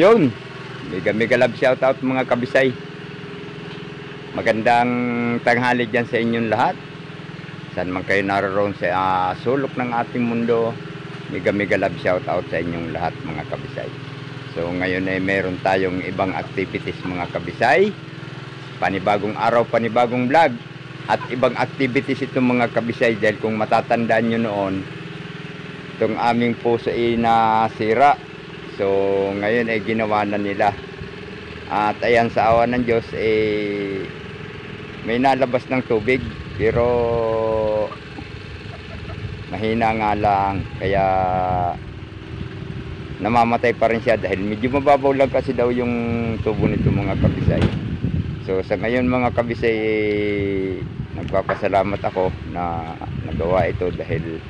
Yun, mega love shout out mga kabisay. Magandang tanghali dyan sa inyong lahat. Saan man kayo naroon sa sulok ng ating mundo, mega love shout out sa inyong lahat mga kabisay. So ngayon ay meron tayong ibang activities mga kabisay. Panibagong araw, panibagong vlog. At ibang activities itong mga kabisay dahil kung matatandaan nyo noon, itong aming puso ay nasira. So ngayon ay ginawa na nila. At ayan, sa awa ng Diyos may nalabas ng tubig, pero mahina nga lang, kaya namamatay pa rin siya dahil medyo mababaw lang kasi daw yung tubo nito mga kabisay. So sa ngayon mga kabisay, nagpapasalamat ako na nagawa ito dahil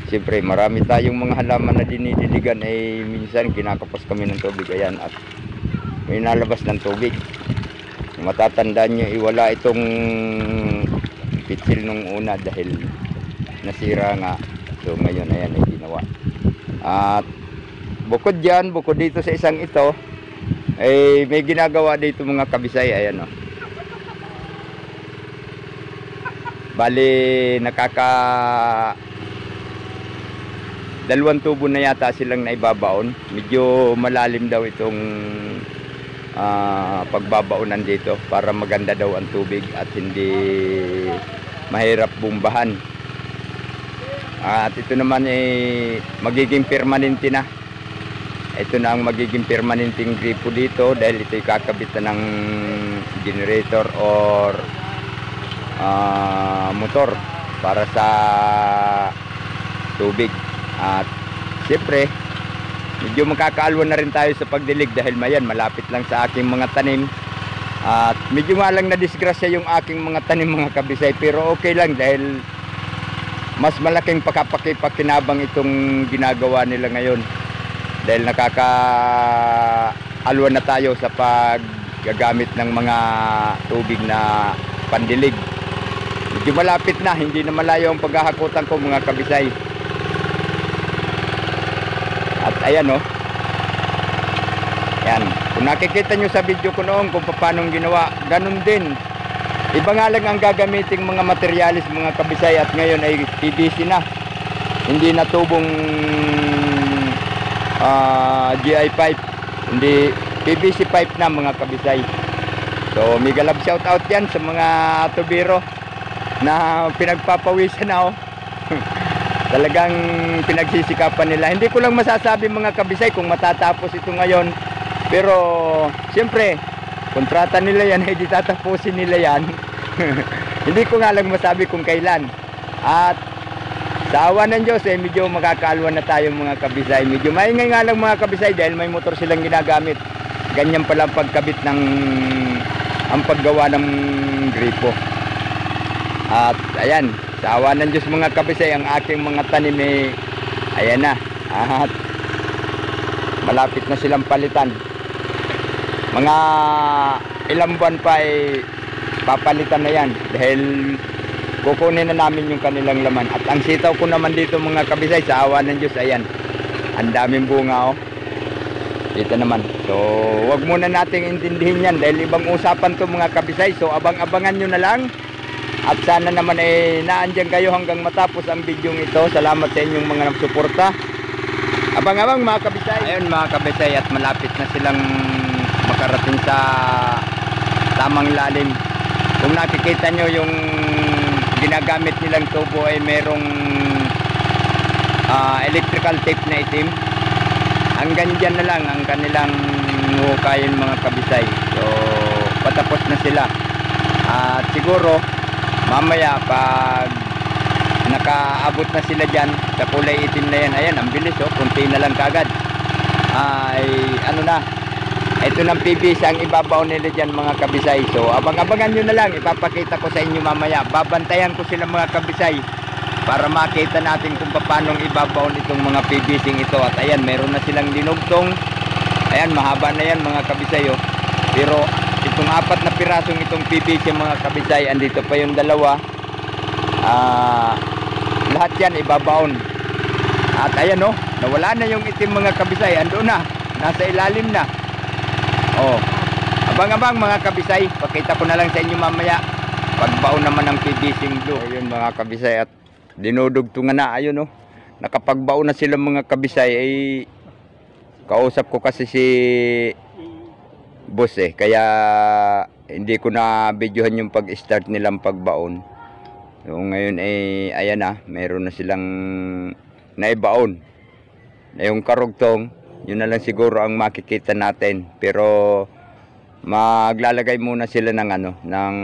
siyempre marami tayong mga halaman na dinidiligan, minsan kinakapos kami ng tubig, ayan, at may nalabas ng tubig. Kung matatandaan nyo, wala itong pitsil nung una dahil nasira nga. So ngayon ayan ay ginawa. At bukod dyan, bukod dito sa isang ito, may ginagawa dito mga kabisay. Ayan o. Bali dalawang tubo na yata silang naibabaon. Medyo malalim daw itong pagbabaonan dito para maganda daw ang tubig at hindi mahirap bumbahan. At ito naman magiging permanente na. Ito na ang magiging permanenteng gripo dito dahil ito kakabitan ng generator or motor para sa tubig. At siyempre medyo makakaalwan na rin tayo sa pagdilig dahil malapit lang sa aking mga tanim. At medyo nga lang na disgrasya yung aking mga tanim mga kabisay, pero okay lang dahil mas malaking pakapakipakinabang itong ginagawa nila ngayon dahil nakakaalwan na tayo sa paggagamit ng mga tubig na pandilig. Medyo malapit na, hindi na malayo ang paghahakutan ko mga kabisay. At ayan o. Yan. Kung nakikita nyo sa video ko noon kung paano ginawa, ganun din. Iba nga lang ang gagamitin mga materialis mga kabisay, at ngayon ay PVC na. Hindi na tubong GI pipe. Hindi, PVC pipe na mga kabisay. So mega love shout out yan sa mga tubiro na pinagpapawisan na o. Talagang pinagsisikapan nila. Hindi ko lang masasabi mga kabisay kung matatapos ito ngayon. Pero siyempre, kontrata nila yan, hindi tatapusin nila yan. Hindi ko nga lang masabi kung kailan. At sa awa ng Diyos, medyo makakaalwan na tayo mga kabisay. Medyo maingay nga lang mga kabisay dahil may motor silang ginagamit. Ganyan pala pagkabit ang paggawa ng gripo. At ayan, sa awa ng Diyos mga kabisay, ang aking mga tanim ayan na. At malapit na silang palitan. Mga ilang buwan pa papalitan na yan dahil kukunin na namin yung kanilang laman. At ang sitaw ko naman dito mga kabisay, sa awa ng Diyos, ayan, ang daming bunga dito naman. So wag muna nating intindihin yan dahil ibang usapan to mga kabisay. So abang-abangan nyo na lang. At sana naman naandyan kayo hanggang matapos ang video ito. Salamat sa inyong mga nagsuporta. Abang-abang mga kabisay. Ayun mga kabisay, at malapit na silang makarating sa tamang lalim. Kung nakikita nyo yung ginagamit nilang tubo ay merong electrical tape na itim. Hanggang dyan na lang ang kanilang hukayin mga kabisay. So patapos na sila. At siguro mamaya pag nakaabot na sila dyan sa kulay itim na yan, ayan, ang bilis kunti na lang kagad. Ano na, ito ng PVC ang ibabaw nila dyan mga kabisay. So abang-abangan nyo na lang, ipapakita ko sa inyo mamaya. Babantayan ko sila mga kabisay para makita natin kung paano ibabaw itong mga PVC ito. At ayan, meron na silang dinugtong. Ayan, mahaba na yan mga kabisay pero itong 4 na pirasong itong PVC mga kabisay, andito pa yung dalawa. Lahat yan ibabaon. At ayan nawala na yung itim mga kabisay, ando na, nasa ilalim na. Oh. Abang-abang mga kabisay. Pakita ko na lang sa inyo mamaya. Pagbaon naman ng PVC glue. Ayun mga kabisay at dinudugtungan na. Ayun oh. Nakapagbaon na sila mga kabisay. Ay kausap ko kasi si boss eh. Kaya hindi ko na videohan yung pag-start nilang pagbaon. So ngayon ay ayan na. Meron na silang naibaon. Na yung karugtong. Yun na lang siguro ang makikita natin. Pero maglalagay muna sila ng ano, ng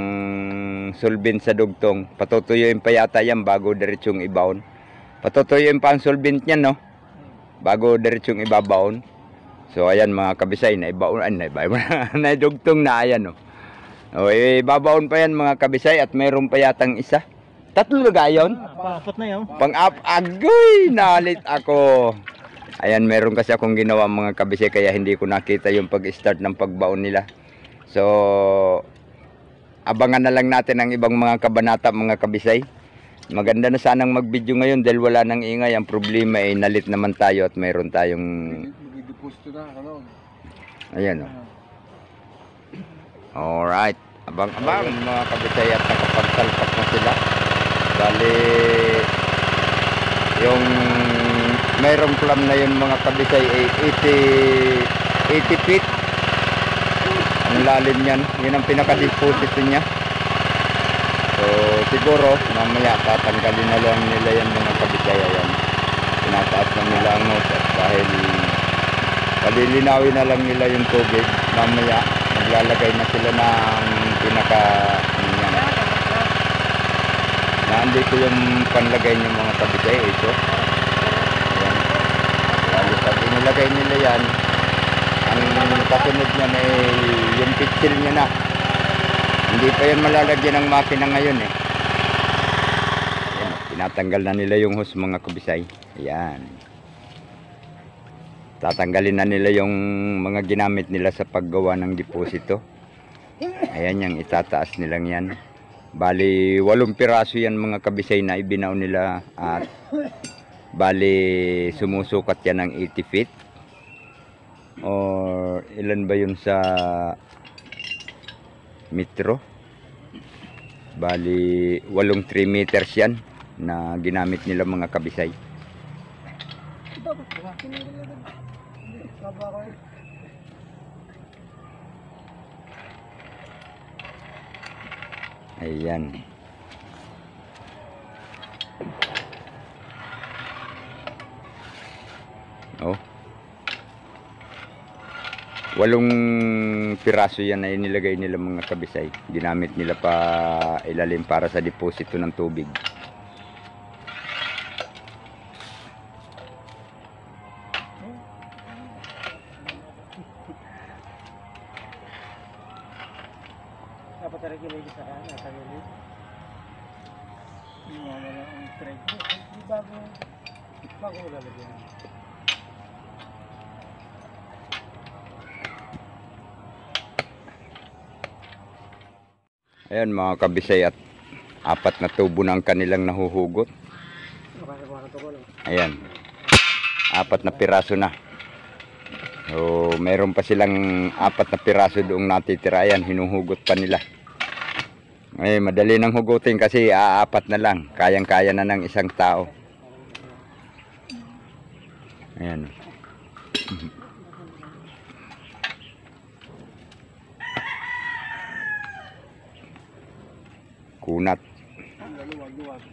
solvent sa dugtong. Patutuyuin pa yata yan bago diretsong ibaon. Patutuyuin pa ang solvent niyan, no? Bago diretsong ibabaon. So ayan mga kabisay, naibaon, naidugtong na ayan, no. O ibabaon pa yan mga kabisay at mayroon pa yatang isa. Tatlo na gayon? Pang-apat na yun. Agoy, nalit ako. Ayan, meron kasi akong ginawa mga kabisay kaya hindi ko nakita yung pag-start ng pagbaon nila. So, abangan na lang natin ang ibang mga kabanata mga kabisay. Maganda na sanang mag-video ngayon dahil wala nang ingay. Ang problema ay nalit naman tayo at mayroon tayong... Mag-deposit na, ano? Ayan o. Alright. Abang-abang mga kabisay at nakapagsalpak na sila. Bali, yung mayroong clam na yun mga kabisay ay 80 feet. Ang lalim niyan, yun ang pinaka-deposit niya. So siguro mamaya tatanggalin na lang nila yan mga kabisay. Ayan, tinataas na nila ang hose at dahil palilinawin na lang nila yung tubig, mamaya maglalagay na sila ng pinaka nandito yung panlagay ng mga kabisay. Ito ayan, dahil pag inilagay nila yan, ang kasunod niya ay yung pitsil niya na. Hindi pa yan malalagyan ng makina ngayon eh. Ayan, tinatanggal na nila yung hose mga kabisay. Ayan, tatanggalin na nila yung mga ginamit nila sa paggawa ng deposito. Ayan, yung itataas nilang yan. Bali 8 piraso yan mga kabisay na ibinaw nila at bali sumusukat yan ng 80 feet. Or ilan ba yun sa metro? Bali 8 3 meters yan na ginamit nila mga kabisay. Ayan. Oh. 8 piraso yan na inilagay nila mga kabisay. Ginamit nila pa ilalim para sa deposito ng tubig. Dapat talaga lagi sa kanya, tagilid. Wala ang thread. Di bago lalagyan. Ayan mga kabisay at 4 na tubo na ang kanilang nahuhugot. Ayan, 4 na piraso na. So mayroon pa silang 4 na piraso doong natitira. Ayan, hinuhugot pa nila. Ay, madali nang hugutin kasi 4 na lang. Kayang-kaya na ng isang tao. Ayan. Kunat. Luwag-luwag.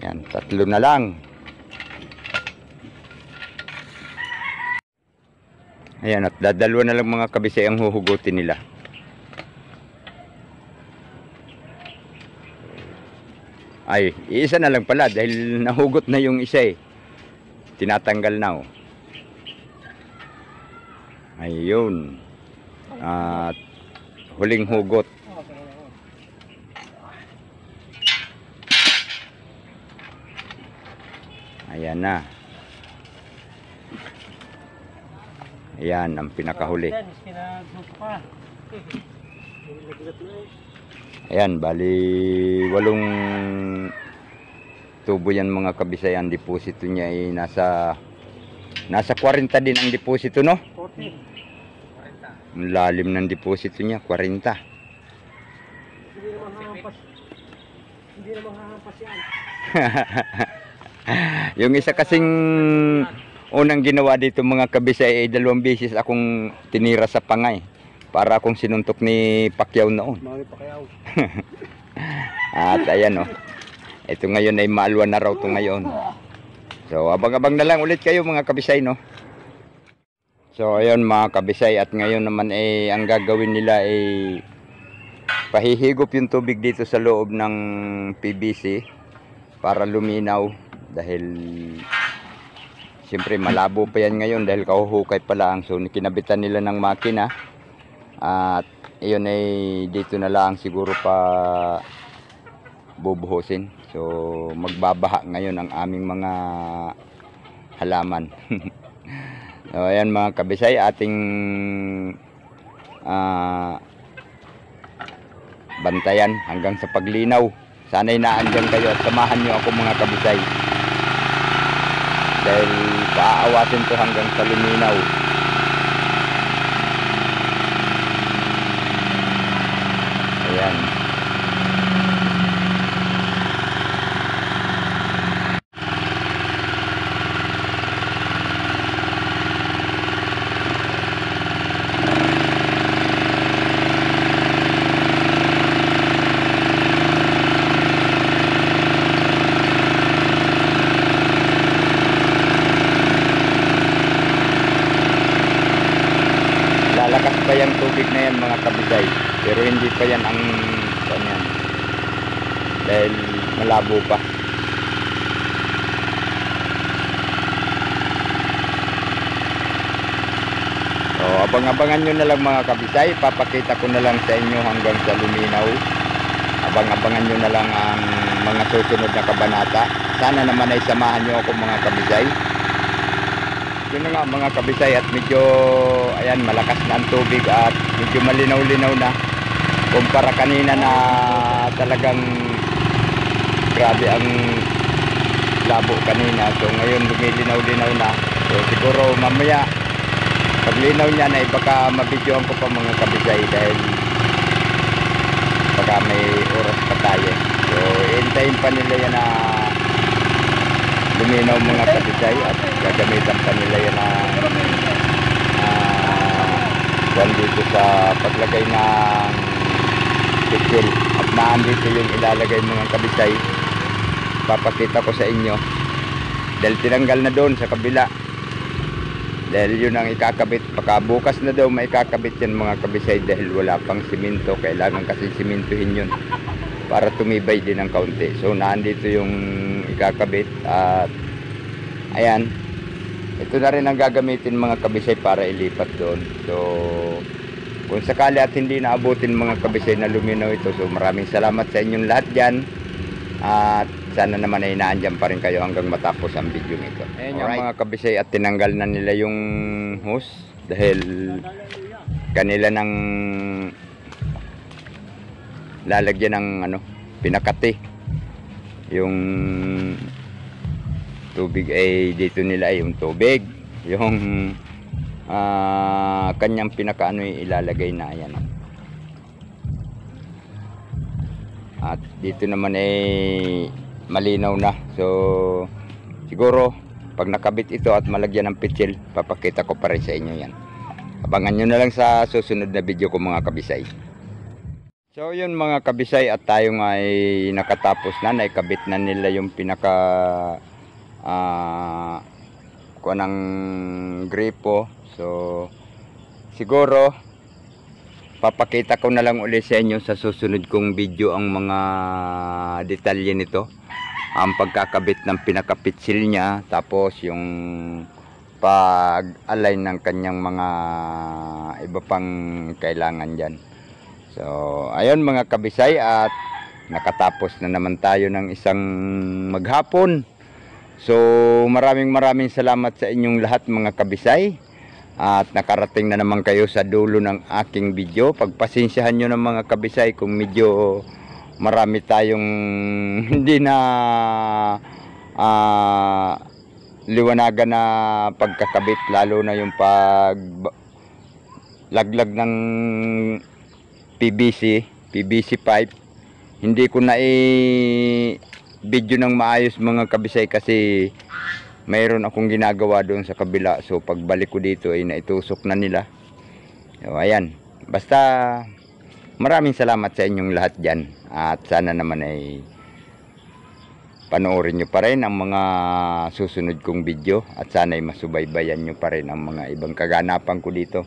Yan, 3 na lang. Ayan, at dadalwa na lang mga kabisay ang huhugutin nila. Ay, isa na lang pala dahil nahugot na yung isa eh. Tinatanggal na oh. Ayun. At huling hugot. Ayan na. Ayan ang pinakahuli. Ayan, bali 8 tubo yan mga kabisay. Ang deposito niya ay nasa 40 din ang deposito, no? 40. Ang lalim ng deposito niya, 40. Hindi naman hahampas yan. Yung isa kasing unang ginawa dito mga kabisay ay 2 beses akong tinira sa pangay para akong sinuntok ni Pacquiao noon. Mami Pacquiao. At ayan oh. Ito ngayon ay maalwa na raw ito ngayon. So abang-abang na lang ulit kayo mga kabisay, no? So ayun mga kabisay, at ngayon naman ay ang gagawin nila ay pahihigop yung tubig dito sa loob ng PVC para luminaw, dahil siyempre malabo pa yan ngayon dahil kahuhukay pa lang. So kinabitan nila ng makina at iyon ay dito na lang siguro pa bubuhusin. So magbabaha ngayon ang aming mga halaman. So ayan mga kabisay, ating bantayan hanggang sa paglinaw. Sana'y naandyan kayo at samahan nyo ako mga kabisay, dahil paaawatin to hanggang sa luminaw. Ayan. Lalakas pa yung tubig na yan mga kabisay, pero hindi pa yan ang ganyan, dahil malabo pa. So abang-abangan nyo na lang mga kabisay, papakita ko na lang sa inyo hanggang sa luminaw. Abang-abangan nyo na lang ang mga susunod na kabanata. Sana naman ay samahan nyo ako mga kabisay. Yun na nga mga kabisay, at medyo ayan, malakas na ang tubig at medyo malinaw-linaw na kumpara kanina na talagang grabe ang labo kanina. So ngayon lumilinaw-linaw na. So siguro mamaya paglinaw niya na baka mabidyohan ko pa mga kabisay, dahil baka may oras pa tayo. So hintayin pa nila yan na luminaw mga kabisay, at gagamitan pa nila yan na dito sa paglagay ng pitsil. At naandito yung ilalagay mga kabisay, papakita ko sa inyo, dahil tinanggal na doon sa kabila, dahil yun ang ikakabit. Baka bukas na daw may ikakabit yan mga kabisay, dahil wala pang simento. Kailangan kasi simentohin yun para tumibay din ng kaunti. So naandito yung ikakabit, at ayan, ito na rin ang gagamitin mga kabisay para ilipat doon. So kung sakali at hindi naabutin mga kabisay na luminaw ito, so maraming salamat sa inyong lahat dyan, at sana naman ay naandyan pa rin kayo hanggang matapos ang video ito. Ayan yung mga kabisay, at tinanggal na nila yung hose dahil kanila nang lalagyan ng pinakati. Yung tubig ay dito nila ay yung tubig, yung kanyang pinakaano ilalagay na ayan. At dito naman ay malinaw na. So siguro pag nakabit ito at malagyan ng pitsil, papakita ko pa rin sa inyo yan. Abangan nyo na lang sa susunod na video ko mga kabisay. So yun mga kabisay, at tayo nga ay nakatapos na, naikabit na nila yung pinaka kuha ng gripo. So siguro papakita ko na lang ulit sa inyo sa susunod kong video ang mga detalye nito, ang pagkakabit ng pinakapitsil niya, tapos yung pag-align ng kanyang mga iba pang kailangan dyan. So, ayun mga kabisay, at nakatapos na naman tayo ng isang maghapon. So, maraming salamat sa inyong lahat mga kabisay. At nakarating na naman kayo sa dulo ng aking video. Pagpasensyahan nyo ng mga kabisay kung medyo marami tayong hindi na liwanagan na pagkakabit, lalo na yung laglag ng PVC pipe. Hindi ko na video ng maayos mga kabisay kasi mayroon akong ginagawa doon sa kabila. So pagbalik ko dito ay naitusok na nila. So ayan, basta maraming salamat sa inyong lahat dyan, at sana naman ay panoorin nyo pa rin ang mga susunod kong video, at sana ay masubaybayan nyo pa rin ang mga ibang kaganapan ko dito.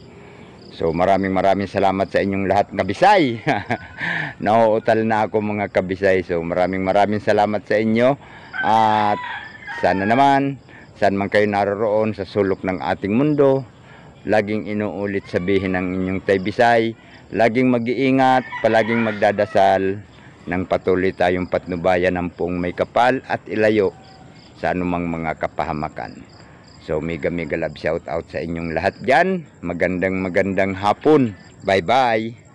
So maraming salamat sa inyong lahat kabisay. Nauutal na ako mga kabisay. So maraming salamat sa inyo, at sana naman saan man kayo naroroon sa sulok ng ating mundo, laging inuulit sabihin ng inyong Tay Bisay, laging mag-iingat, palaging magdadasal, nang patuloy tayong patnubayan ng puong may kapal at ilayo sa anumang mga kapahamakan. So mega love shout out sa inyong lahat dyan. Magandang hapon. Bye bye.